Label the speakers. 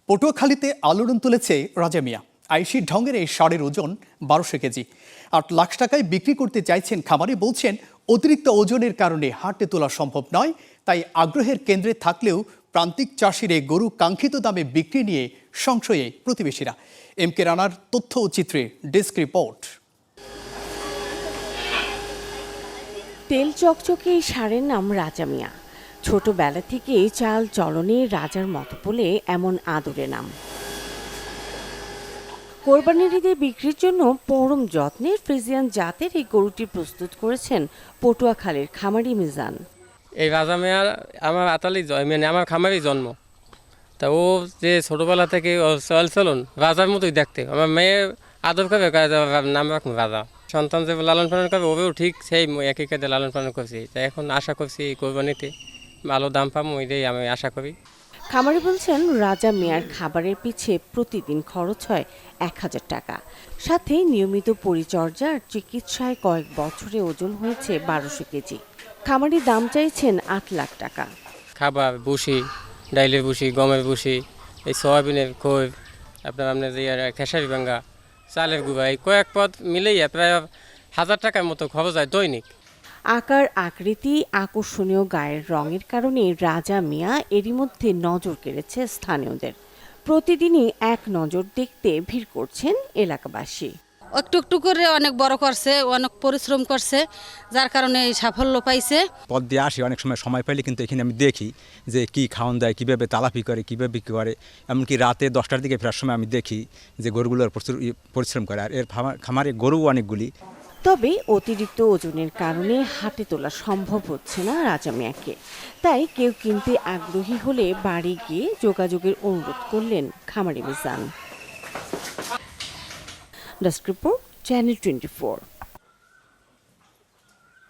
Speaker 1: পটুয়াখালীতে আলোড়ন তুলেছে রাজা মিয়া। আইসির ঢঙ্গের এই ষাঁড়ের ওজন 1200 কেজি। 8 লাখ টাকায় বিক্রি করতে চাইছেন খামারি। বলছেন অতিরিক্ত ওজনের কারণে হাটে তোলা সম্ভব নয়, তাই আগ্রহের কেন্দ্রে থাকলেও প্রান্তিক চাষির এই গরু কাঙ্ক্ষিত দামে বিক্রি নিয়ে সংশয়ে প্রতিবেশীরা। এম কে রানার তথ্য ও চিত্রে ডেস্ক রিপোর্ট।
Speaker 2: তেল চকচকে এই ষাঁড়ের নাম রাজা মিয়া। ছোটবেলা থেকে চাল চলনে রাজার মতো বলে এমন আদরে নাম। কোরবানির ঈদে বিক্রির জন্য পরম যত্নে ফ্রিজিয়ান জাতের এই গরুটি প্রস্তুত করেছেন পটুয়াখালীর খামারি মিজান।
Speaker 3: এই রাজা মিয়া আমার আতালি মানে আমার খামারই জন্ম। তা ও যে ছোটবেলা থেকে চলন রাজার মতোই দেখতে। আমার মেয়ে আদর করে নাম রাখুন রাজা। সন্তান যে লালন পালন করবে ওবেও ঠিক সেই একই কাজে লালন পালন করছি। তাই এখন আশা করছি কোরবানিতে ভালো দাম পাবো, এটাই আমি আশা করি।
Speaker 2: খামারি বলছেন রাজা মিয়ার খাবারের পিছে প্রতিদিন খরচ হয় 1000 টাকা। সাথে নিয়মিত পরিচর্যা আর চিকিৎসায় কয়েক বছরে ওজন হয়েছে 1200 কেজি। খামারি দাম চাইছেন 8 লাখ টাকা।
Speaker 3: খাবার ভুসি, ডাইলের ভুসি, গমের ভুসি, এই সয়াবিনের খোল, আপনার যে খেসারি ভাঙ্গা, চালের গুঁড়া, এই কয়েক পদ মিলেই প্রায় 1000 টাকার মতো খরচ হয় দৈনিক।
Speaker 2: আকার আকৃতি আকর্ষণীয় গায়ের রঙের কারণে রাজা মিয়া এরই মধ্যে নজর কেড়েছে স্থানীয়দের। প্রতিদিনই এক নজর দেখতে ভিড় করছেন এলাকাবাসী।
Speaker 4: একটু একটু করে অনেক বড় করছে, অনেক পরিশ্রম করছে, যার কারণে এই সাফল্য পাইছে।
Speaker 5: পথ দিয়ে আসি অনেক সময় পাইলে কিন্তু এখানে আমি দেখি যে কি খাওয়ান দেয়, কীভাবে তালাপি করে, কীভাবে বিক্রি করে। এমনকি রাতে 10টার দিকে ফেরার সময় আমি দেখি যে গরুগুলোর প্রচুর পরিশ্রম করে। আর এর খামারে গরু অনেকগুলি।
Speaker 2: তবে অতিরিক্ত ওজনের কারণে হাটে তোলা সম্ভব হচ্ছে না রাজা মিয়াকে। তাই কেউ কিনতে আগ্রহী হলে বাড়ি গিয়ে যোগাযোগের অনুরোধ করলেন খামারি মিজান। Desk report, channel 24।